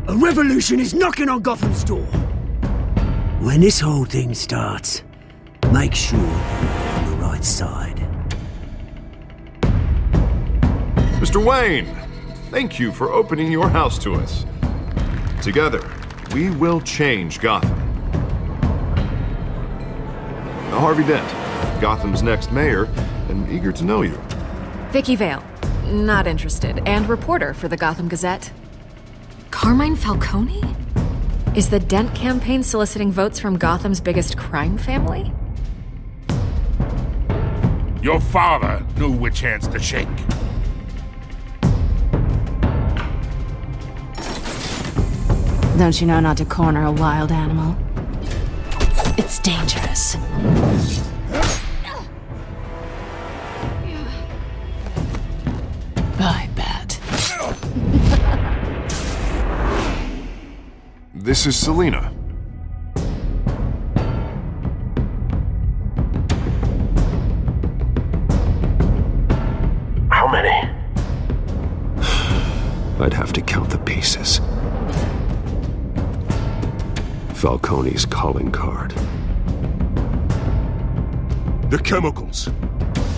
A revolution is knocking on Gotham's door. When this whole thing starts, make sure you're on the right side. Mr. Wayne, thank you for opening your house to us. Together, we will change Gotham. Now, Harvey Dent, Gotham's next mayor, and eager to know you. Vicky Vale, not interested, and reporter for the Gotham Gazette. Carmine Falcone? Is the Dent campaign soliciting votes from Gotham's biggest crime family? Your father knew which hands to shake. Don't you know not to corner a wild animal? It's dangerous. I bet. This is Selina. How many? I'd have to count the pieces. Falcone's calling card. The chemicals.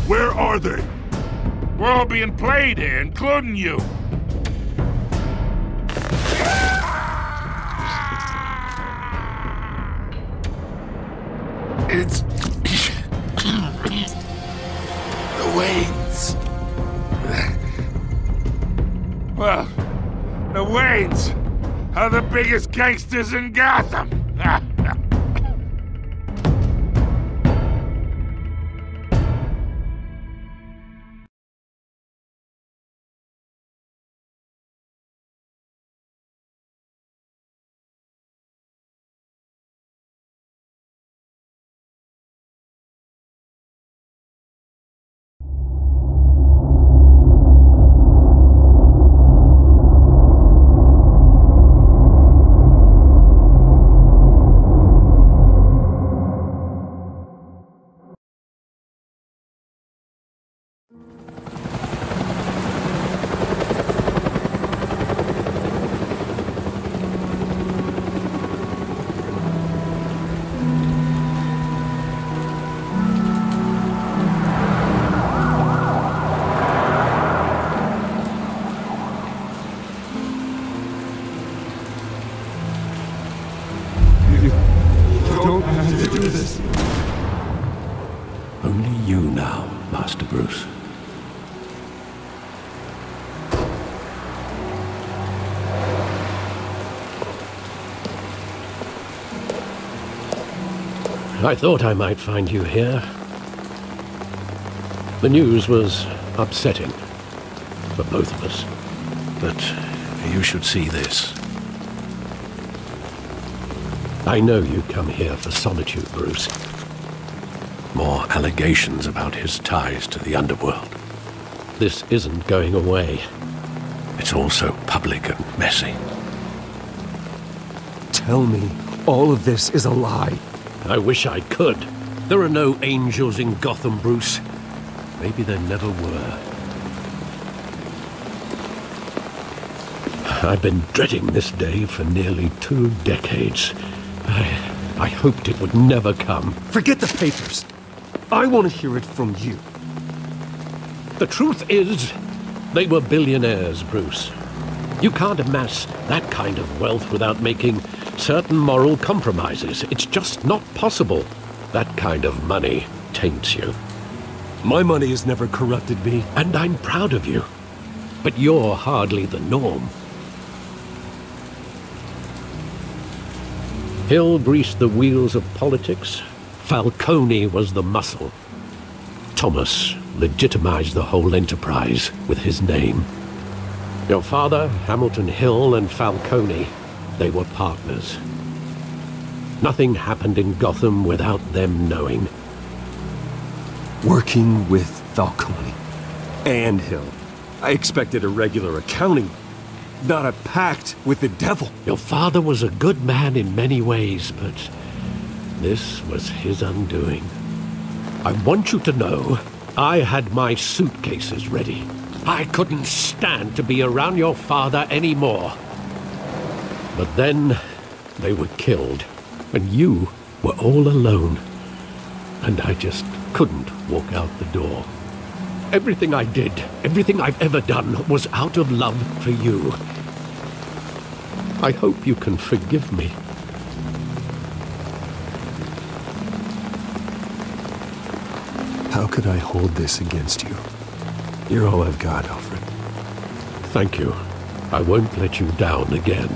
Where are they? We're all being played here, including you. It's... the Waynes. Well, the Waynes are the biggest gangsters in Gotham. Only you now, Master Bruce. I thought I might find you here. The news was upsetting for both of us. But you should see this. I know you come here for solitude, Bruce. More allegations about his ties to the underworld. This isn't going away. It's all so public and messy. Tell me all of this is a lie. I wish I could. There are no angels in Gotham, Bruce. Maybe there never were. I've been dreading this day for nearly 2 decades. I hoped it would never come. Forget the papers. I want to hear it from you. The truth is, they were billionaires, Bruce. You can't amass that kind of wealth without making certain moral compromises. It's just not possible. That kind of money taints you. My money has never corrupted me. And I'm proud of you. But you're hardly the norm. Hill greased the wheels of politics. Falcone was the muscle. Thomas legitimized the whole enterprise with his name. Your father, Hamilton Hill, and Falcone, they were partners. Nothing happened in Gotham without them knowing. Working with Falcone and Hill. I expected a regular accounting, not a pact with the devil. Your father was a good man in many ways, but this was his undoing. I want you to know, I had my suitcases ready. I couldn't stand to be around your father anymore. But then they were killed, and you were all alone. And I just couldn't walk out the door. Everything I did, everything I've ever done, was out of love for you. I hope you can forgive me. How could I hold this against you? You're all I've got, Alfred. Thank you. I won't let you down again.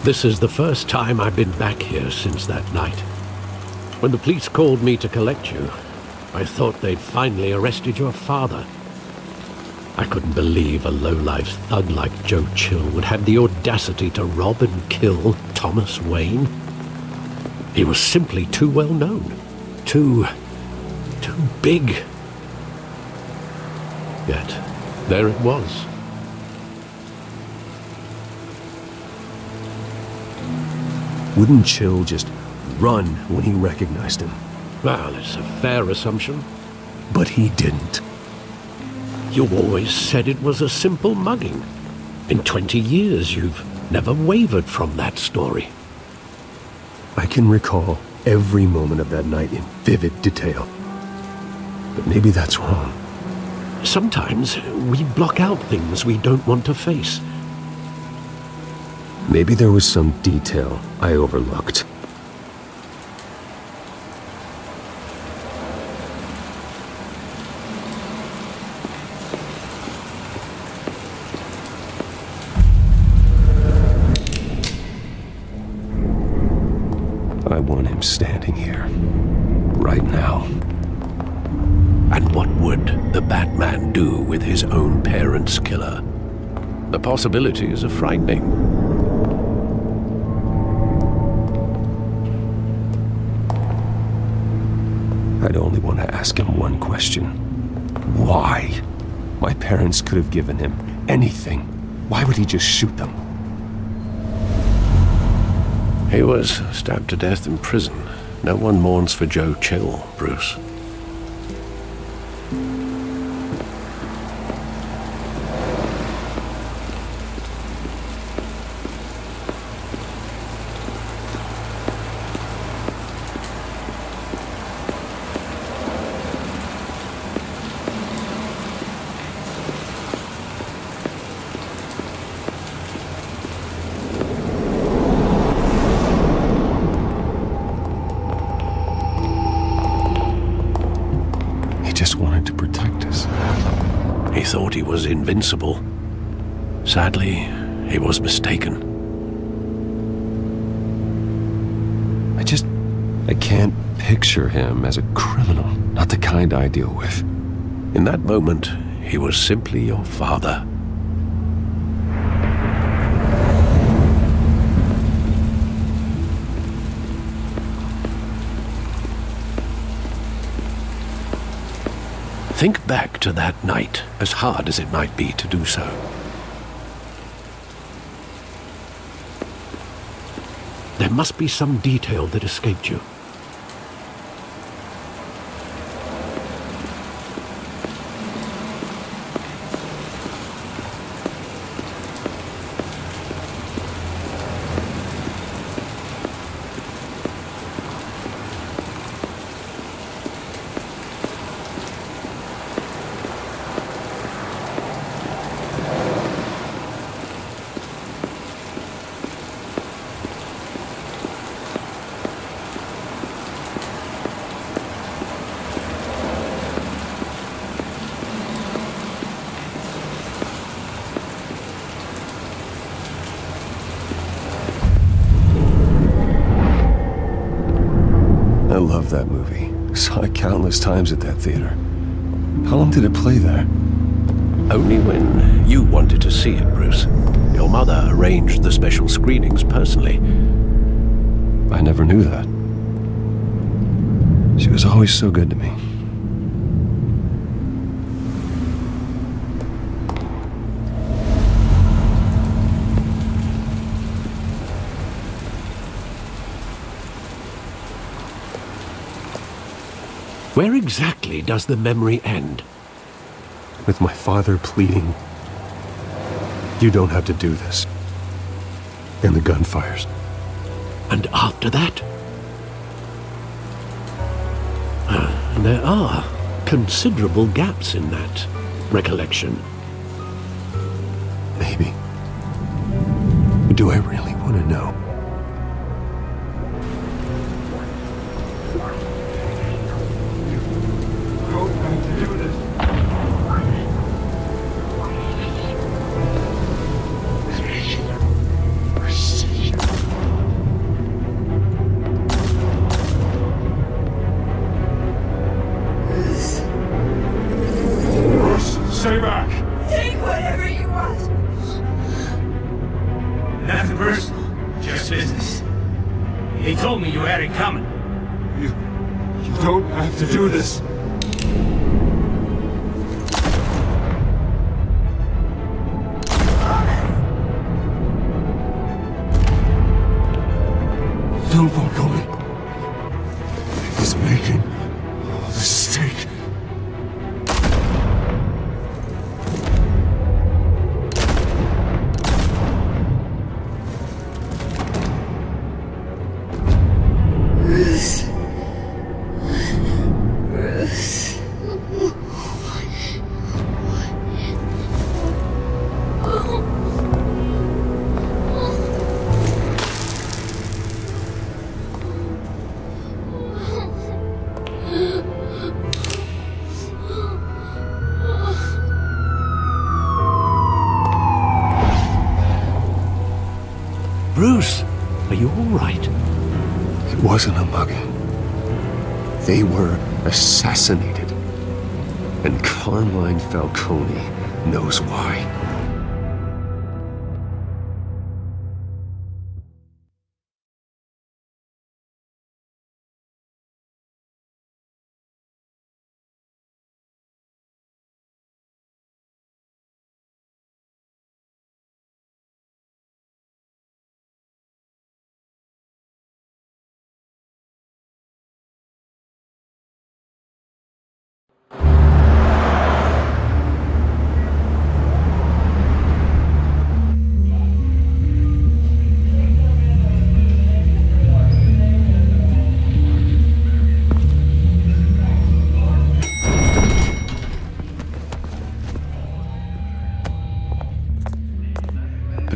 This is the first time I've been back here since that night. When the police called me to collect you, I thought they'd finally arrested your father. I couldn't believe a low-life thug like Joe Chill would have the audacity to rob and kill Thomas Wayne. He was simply too well known. Too big. Yet, there it was. Wouldn't Chill just run when he recognized him? Well, it's a fair assumption. But he didn't. You always said it was a simple mugging. In 20 years, you've never wavered from that story. I can recall every moment of that night in vivid detail. But maybe that's wrong. Sometimes we block out things we don't want to face. Maybe there was some detail I overlooked. I want him standing here, right now. And what would the Batman do with his own parents' killer? The possibilities are frightening. I'd only want to ask him one question. Why? My parents could have given him anything. Why would he just shoot them? He was stabbed to death in prison. No one mourns for Joe Chill, Bruce. He thought he was invincible. Sadly, he was mistaken. I can't picture him as a criminal. Not the kind I deal with. In that moment, he was simply your father. Think back to that night, as hard as it might be to do so. There must be some detail that escaped you. I love that movie. Saw it countless times at that theater. How long did it play there? Only when you wanted to see it, Bruce. Your mother arranged the special screenings personally. I never knew that. She was always so good to me. Where exactly does the memory end? With my father pleading, You don't have to do this. And the gun fires. And after that? There are considerable gaps in that recollection. Maybe. Do I really want to know? Stay back! Take whatever you want. Nothing personal, just business. He told me you had it coming. You don't have to do this. No, Falcone. He's making a mistake. Bruce, are you all right? It wasn't a mugging. They were assassinated. And Carmine Falcone knows why.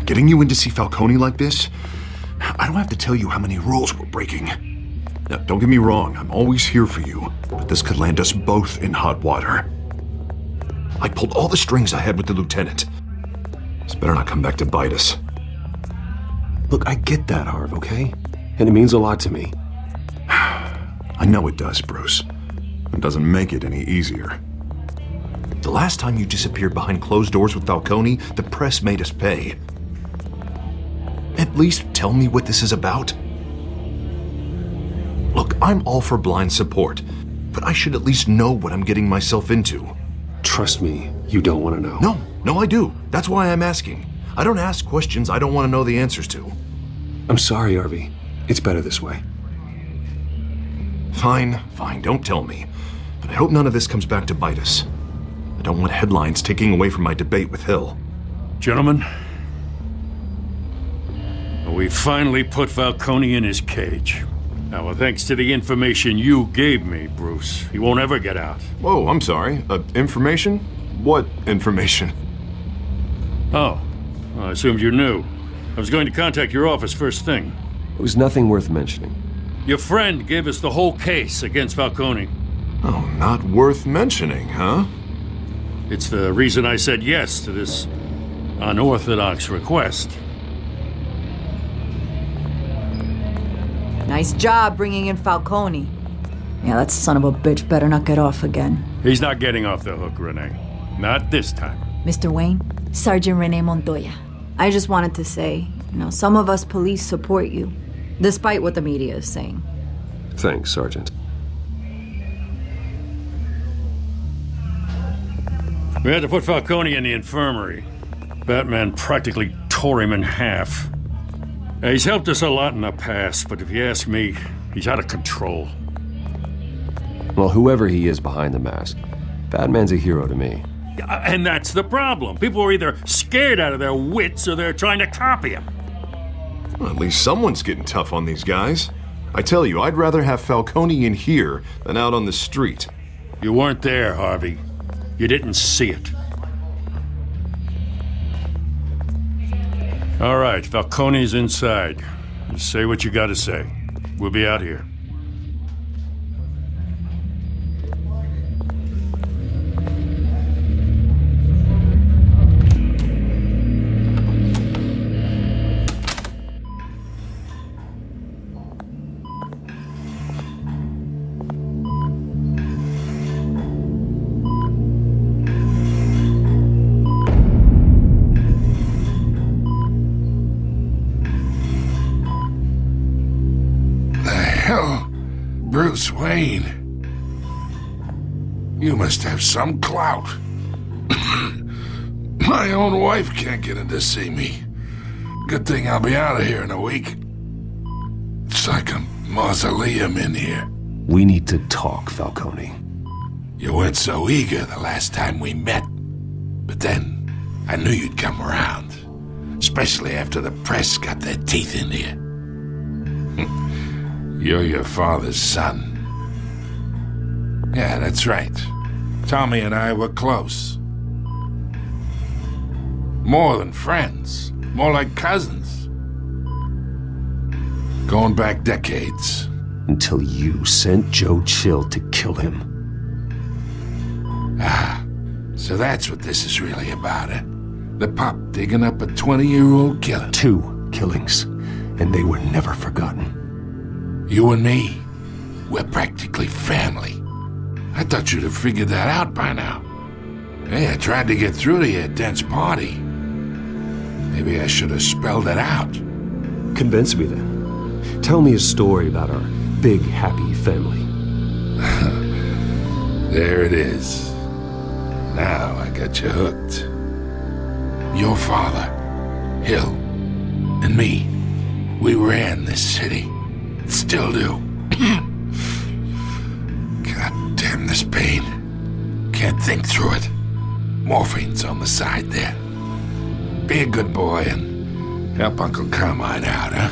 Getting you in to see Falcone like this? I don't have to tell you how many rules we're breaking. Now, don't get me wrong, I'm always here for you, but this could land us both in hot water. I pulled all the strings I had with the lieutenant. This better not come back to bite us. Look, I get that, Harv, okay? And it means a lot to me. I know it does, Bruce. It doesn't make it any easier. The last time you disappeared behind closed doors with Falcone, the press made us pay. At least tell me what this is about. Look, I'm all for blind support, but I should at least know what I'm getting myself into. Trust me, you don't want to know. No, I do. That's why I'm asking. I don't ask questions I don't want to know the answers to. I'm sorry, Harvey. It's better this way. Fine, don't tell me. But I hope none of this comes back to bite us. I don't want headlines taking away from my debate with Hill. Gentlemen, we finally put Falcone in his cage. Now, thanks to the information you gave me, Bruce, he won't ever get out. Whoa, I'm sorry. Information? What information? Oh, well, I assumed you knew. I was going to contact your office first thing. It was nothing worth mentioning. Your friend gave us the whole case against Falcone. Oh, not worth mentioning, huh? It's the reason I said yes to this unorthodox request. Nice job bringing in Falcone. Yeah, that son of a bitch better not get off again. He's not getting off the hook, Renee. Not this time. Mr. Wayne, Sergeant Renee Montoya. I just wanted to say, some of us police support you, despite what the media is saying. Thanks, Sergeant. We had to put Falcone in the infirmary. Batman practically tore him in half. He's helped us a lot in the past, but if you ask me, he's out of control. Well, whoever he is behind the mask, Batman's a hero to me. And that's the problem. People are either scared out of their wits or they're trying to copy him. Well, at least someone's getting tough on these guys. I tell you, I'd rather have Falcone in here than out on the street. You weren't there, Harvey. You didn't see it. All right, Falcone's inside. Just say what you gotta say. We'll be out here. Bruce Wayne. You must have some clout. My own wife can't get in to see me. Good thing I'll be out of here in a week. It's like a mausoleum in here. We need to talk, Falcone. You weren't so eager the last time we met. But then, I knew you'd come around. Especially after the press got their teeth in you. You're your father's son. Yeah, that's right. Tommy and I were close. More than friends. More like cousins. Going back decades. Until you sent Joe Chill to kill him. Ah, so that's what this is really about, eh? The pup digging up a 20-year-old killer. 2 killings, and they were never forgotten. You and me, we're practically family. I thought you'd have figured that out by now. Hey, I tried to get through to your dense party. Maybe I should have spelled it out. Convince me then. Tell me a story about our big, happy family. There it is. Now I got you hooked. Your father, Hill, and me, we ran this city. Still do. God damn this pain. Can't think through it. Morphine's on the side there. Be a good boy and help Uncle Carmine out, huh?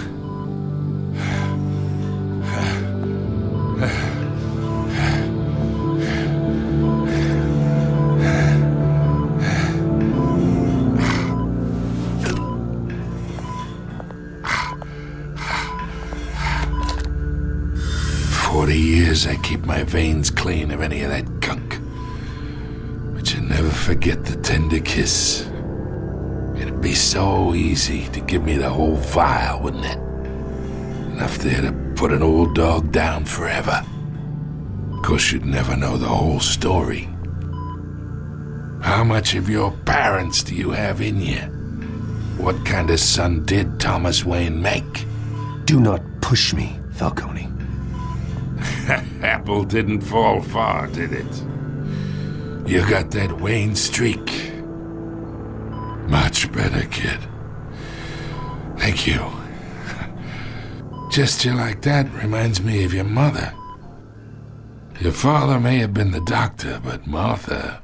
40 years I keep my veins clean of any of that gunk. But you never forget the tender kiss. It'd be so easy to give me the whole vial, wouldn't it? Enough there to put an old dog down forever. Of course, you'd never know the whole story. How much of your parents do you have in you? What kind of son did Thomas Wayne make? Do not push me, Falcone. Apple didn't fall far, did it? You got that Wayne streak. Much better, kid. Thank you. Gesture like that reminds me of your mother. Your father may have been the doctor, but Martha,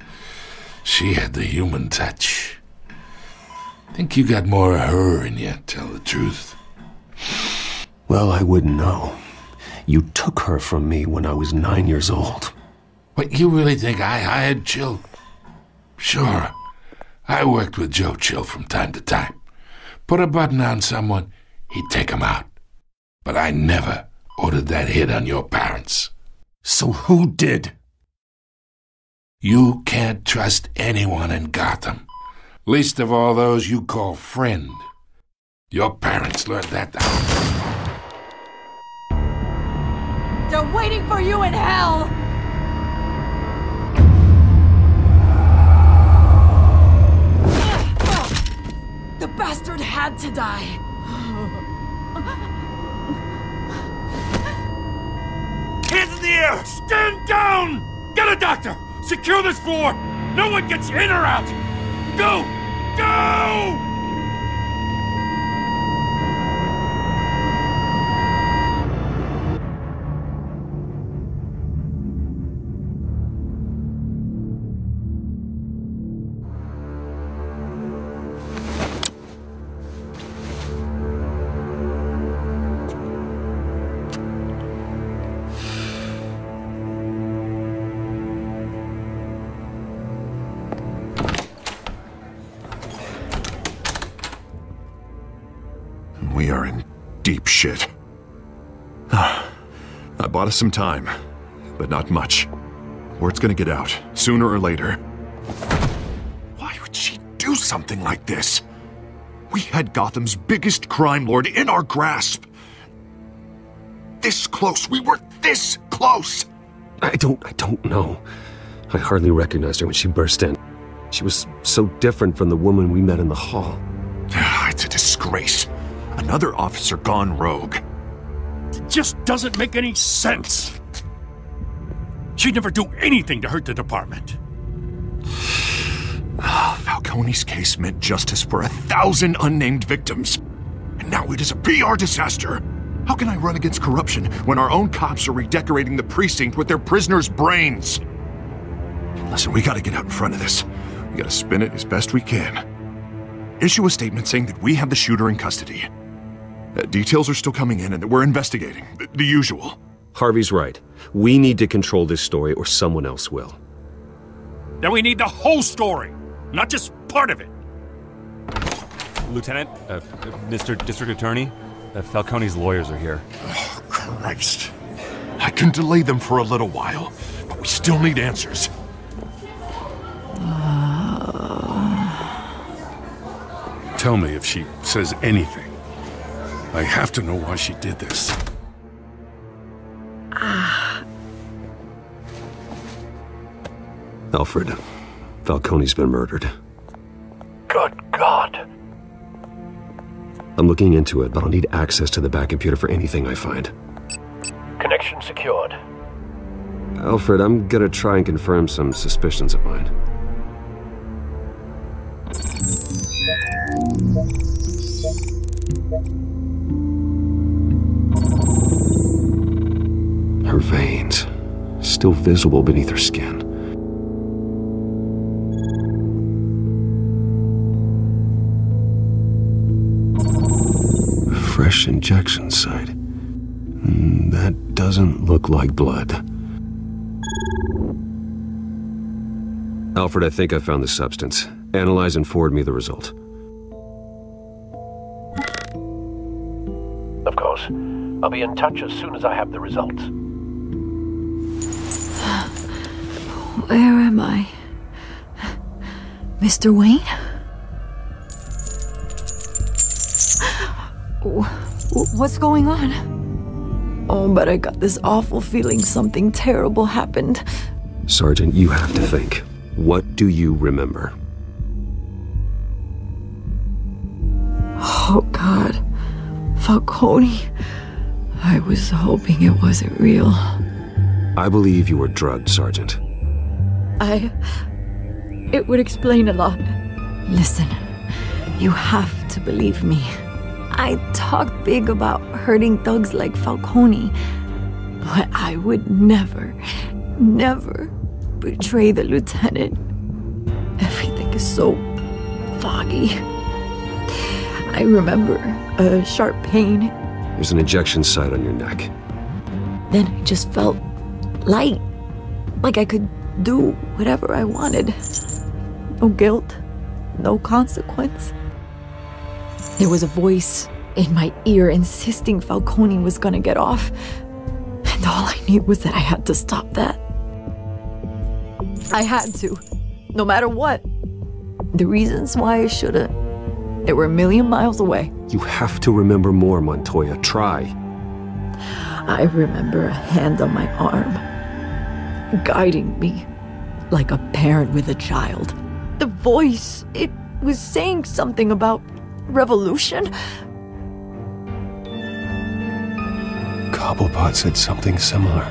she had the human touch. Think you got more of her in you, tell the truth. Well, I wouldn't know. You took her from me when I was 9 years old. What, you really think I hired Chill? Sure. I worked with Joe Chill from time to time. Put a button on someone, he'd take him out. But I never ordered that hit on your parents. So who did? You can't trust anyone in Gotham. Least of all those you call friend. Your parents learned that out. They're waiting for you in hell! The bastard had to die. Hands in the air! Stand down! Get a doctor! Secure this floor! No one gets in or out! Go! Go! we are in deep shit. I bought us some time, but not much. Word's gonna get out, sooner or later. Why would she do something like this? We had Gotham's biggest crime lord in our grasp. This close, we were this close! I don't know. I hardly recognized her when she burst in. She was so different from the woman we met in the hall. It's a disgrace. Another officer gone rogue. It just doesn't make any sense. She'd never do anything to hurt the department. Falcone's case meant justice for 1,000 unnamed victims. And now it is a PR disaster. How can I run against corruption when our own cops are redecorating the precinct with their prisoners' brains? Listen, we gotta get out in front of this. We gotta spin it as best we can. Issue a statement saying that we have the shooter in custody. Details are still coming in and that we're investigating. The usual. Harvey's right. We need to control this story or someone else will. Then we need the whole story, not just part of it. Lieutenant, Mr. District Attorney, Falcone's lawyers are here. Oh, Christ. I can delay them for a little while, but we still need answers. Tell me if she says anything. I have to know why she did this. Alfred, Falcone's been murdered. Good God. I'm looking into it, but I'll need access to the back computer for anything I find. Connection secured. Alfred, I'm gonna try and confirm some suspicions of mine. Her veins, still visible beneath her skin. Fresh injection site. That doesn't look like blood. Alfred, I think I found the substance. Analyze and forward me the result. Of course. I'll be in touch as soon as I have the results. Where am I? Mr. Wayne? What's going on? Oh, but I got this awful feeling something terrible happened. Sergeant, you have to think. What do you remember? Oh, God. Falcone. I was hoping it wasn't real. I believe you were drugged, Sergeant. It would explain a lot. Listen, you have to believe me. I talked big about hurting thugs like Falcone, but I would never betray the lieutenant. Everything is so foggy. I remember a sharp pain. There's an injection site on your neck. Then I just felt light, like I could do whatever I wanted. No guilt, no consequence. There was a voice in my ear insisting Falcone was gonna get off. And all I knew was that I had to stop that. I had to, no matter what. The reasons why I should've, they were a million miles away. You have to remember more, Montoya. Try. I remember a hand on my arm, guiding me like a parent with a child. The voice, it was saying something about revolution. Cobblepot said something similar.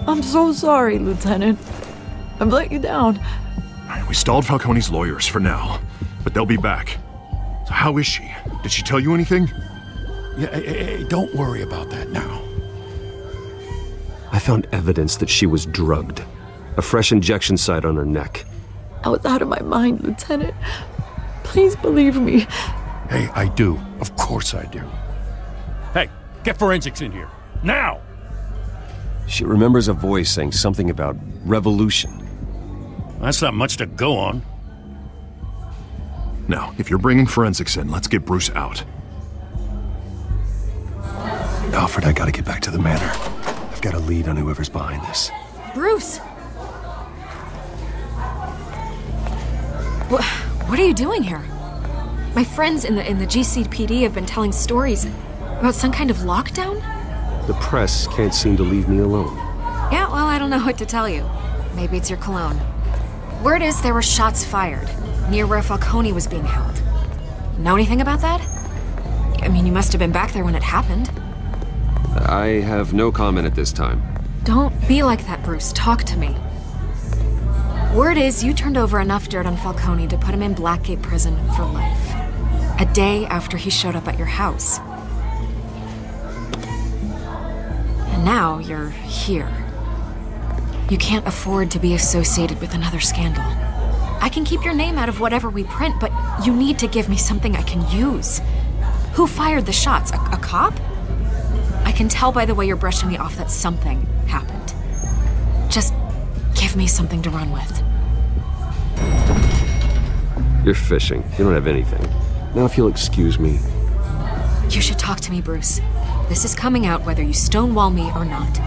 I'm so sorry, Lieutenant. I've let you down. We stalled Falcone's lawyers for now, but they'll be back. So how is she? Did she tell you anything? Yeah, hey, don't worry about that now. I found evidence that she was drugged. A fresh injection site on her neck. I was out of my mind, Lieutenant. Please believe me. Hey, I do. Of course I do. Hey, get forensics in here. Now! She remembers a voice saying something about revolution. That's not much to go on. Now, if you're bringing forensics in, let's get Bruce out. Alfred, I gotta get back to the manor. I've got a lead on whoever's behind this. Bruce! What are you doing here? My friends in the GCPD have been telling stories about some kind of lockdown? The press can't seem to leave me alone. Yeah, well, I don't know what to tell you. Maybe it's your cologne. Word is there were shots fired near where Falcone was being held. Know anything about that? I mean, you must have been back there when it happened. I have no comment at this time. Don't be like that, Bruce. Talk to me. Word is you turned over enough dirt on Falcone to put him in Blackgate Prison for life. A day after he showed up at your house. And now you're here. You can't afford to be associated with another scandal. I can keep your name out of whatever we print, but you need to give me something I can use. Who fired the shots? A cop? I can tell by the way you're brushing me off that something happened. Just give me something to run with. You're fishing. You don't have anything. Now if you'll excuse me. You should talk to me, Bruce. This is coming out whether you stonewall me or not.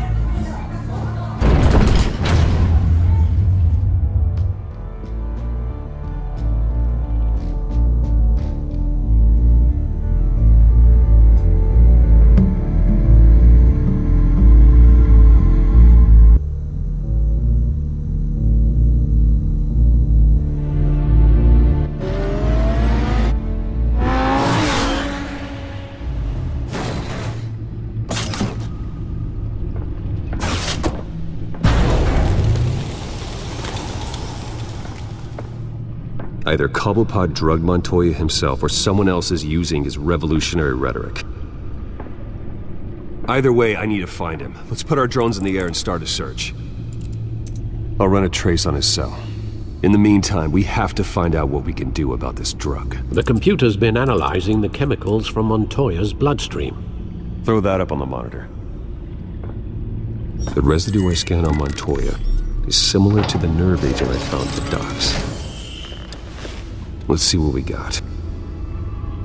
Either Cobblepot drugged Montoya himself or someone else is using his revolutionary rhetoric. Either way, I need to find him. Let's put our drones in the air and start a search. I'll run a trace on his cell. In the meantime, we have to find out what we can do about this drug. The computer's been analyzing the chemicals from Montoya's bloodstream. Throw that up on the monitor. The residue I scanned on Montoya is similar to the nerve agent I found at the docks. Let's see what we got.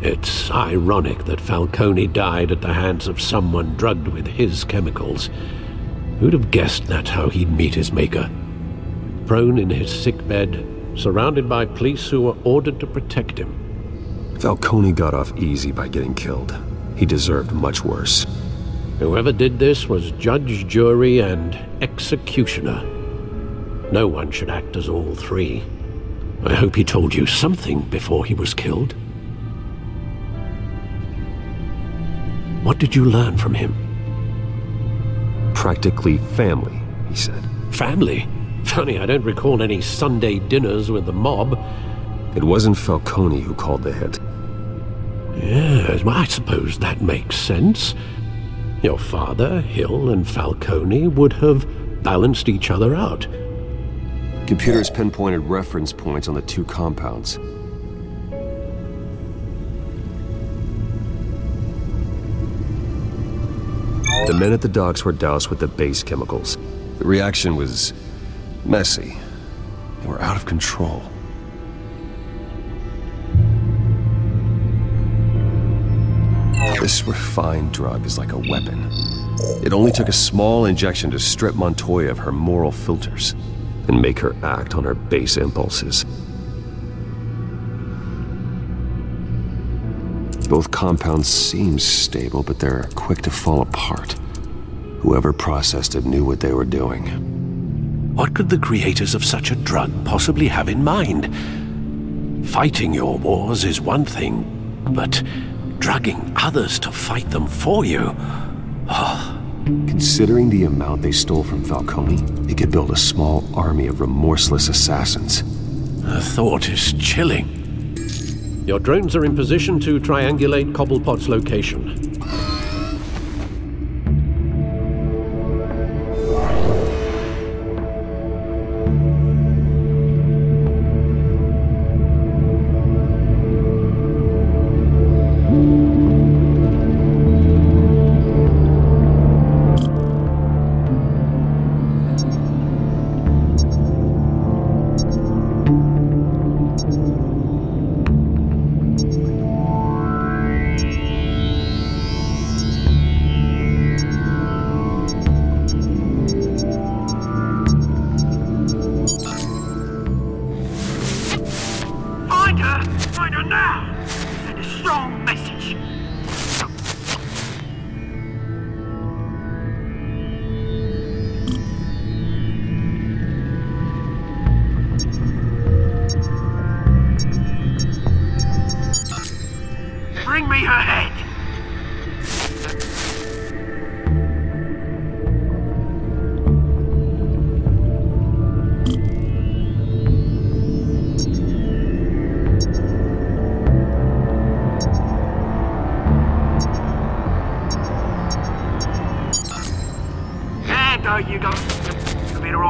It's ironic that Falcone died at the hands of someone drugged with his chemicals. Who'd have guessed that's how he'd meet his maker? Prone in his sickbed, surrounded by police who were ordered to protect him. Falcone got off easy by getting killed. He deserved much worse. Whoever did this was judge, jury, and executioner. No one should act as all three. I hope he told you something before he was killed. What did you learn from him? Practically family, he said. Family? Funny, I don't recall any Sunday dinners with the mob. It wasn't Falcone who called the hit. Yes, well, I suppose that makes sense. Your father, Hill, and Falcone would have balanced each other out. Computers pinpointed reference points on the two compounds. The men at the docks were doused with the base chemicals. The reaction was messy. They were out of control. This refined drug is like a weapon. It only took a small injection to strip Montoya of her moral filters and make her act on her base impulses. Both compounds seem stable, but they're quick to fall apart. Whoever processed it knew what they were doing. What could the creators of such a drug possibly have in mind? Fighting your wars is one thing, but drugging others to fight them for you? Oh. Considering the amount they stole from Falcone, it could build a small army of remorseless assassins. The thought is chilling. Your drones are in position to triangulate Cobblepot's location.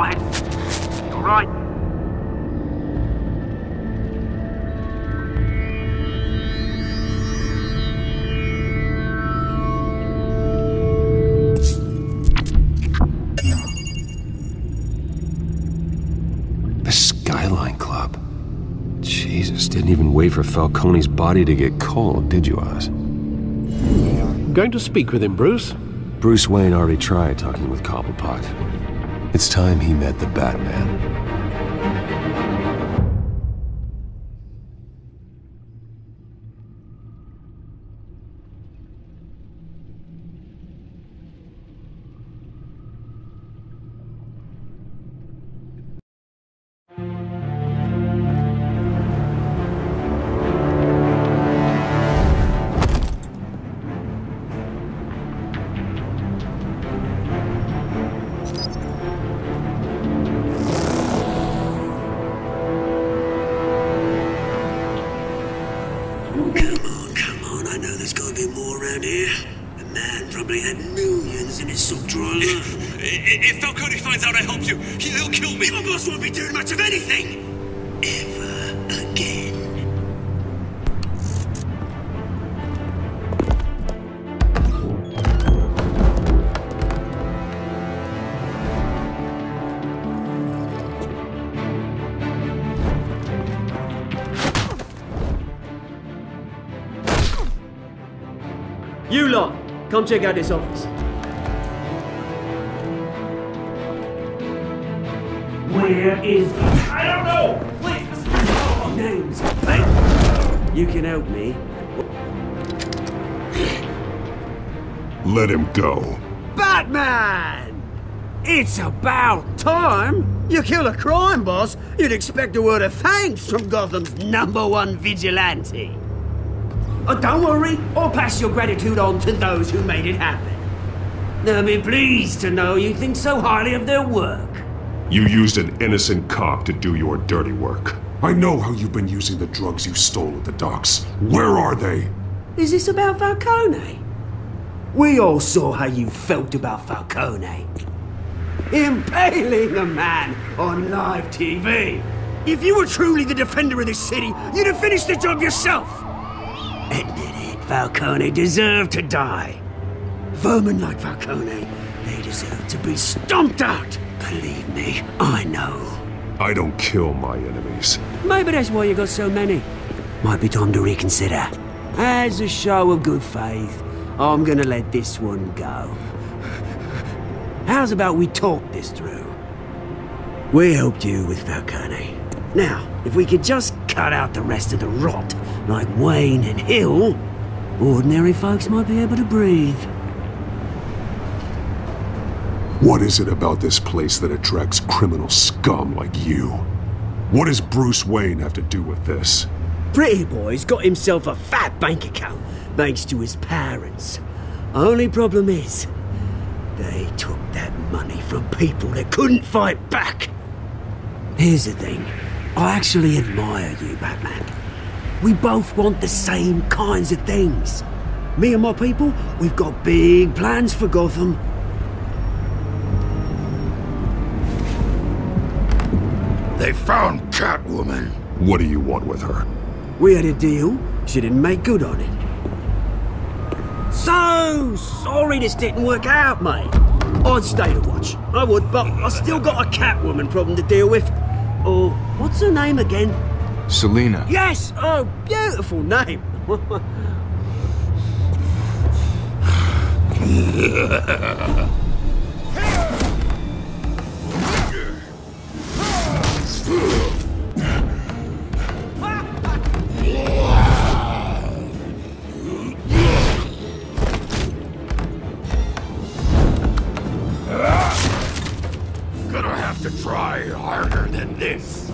alright? You alright? The Skyline Club. Jesus, didn't even wait for Falcone's body to get cold, did you, Oz? Going to speak with him, Bruce? Bruce Wayne already tried talking with Cobblepot. It's time he met the Batman. Come on, I know there's gotta be more around here. The man probably had millions in his sub-drawer. If Falcone finds out I helped you, he'll kill me. Your boss won't be doing much of anything! Ever again. You lot, come check out this office. Where is he? I don't know! Please! Oh, names! Hey, you can help me. Let him go. Batman! It's about time! You kill a crime boss, you'd expect a word of thanks from Gotham's #1 vigilante. Oh, don't worry, I'll pass your gratitude on to those who made it happen. They'll be pleased to know you think so highly of their work. You used an innocent cop to do your dirty work. I know how you've been using the drugs you stole at the docks. Where are they? Is this about Falcone? We all saw how you felt about Falcone. Impaling a man on live TV. If you were truly the defender of this city, you'd have finished the job yourself. Admit it, Falcone deserved to die. Vermin like Falcone, they deserve to be stomped out. Believe me, I know. I don't kill my enemies. Maybe that's why you got so many. Might be time to reconsider. As a show of good faith, I'm gonna let this one go. How's about we talk this through? We helped you with Falcone. Now, if we could just cut out the rest of the rot, like Wayne and Hill, ordinary folks might be able to breathe. What is it about this place that attracts criminal scum like you? What does Bruce Wayne have to do with this? Pretty Boy's got himself a fat bank account, thanks to his parents. Only problem is, they took that money from people that couldn't fight back. Here's the thing. I actually admire you, Batman. We both want the same kinds of things. Me and my people, we've got big plans for Gotham. They found Catwoman. What do you want with her? We had a deal. She didn't make good on it. So sorry this didn't work out, mate. I'd stay to watch. I would, but I still got a Catwoman problem to deal with. Oh, what's her name again? Selina. Yes! Oh, beautiful name. Gonna have to try harder than this.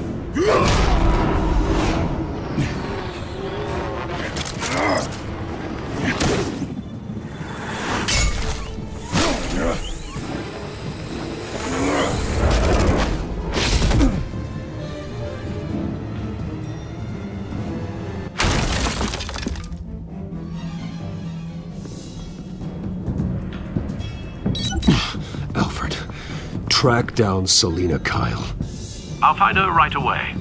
track down Selina Kyle. I'll find her right away.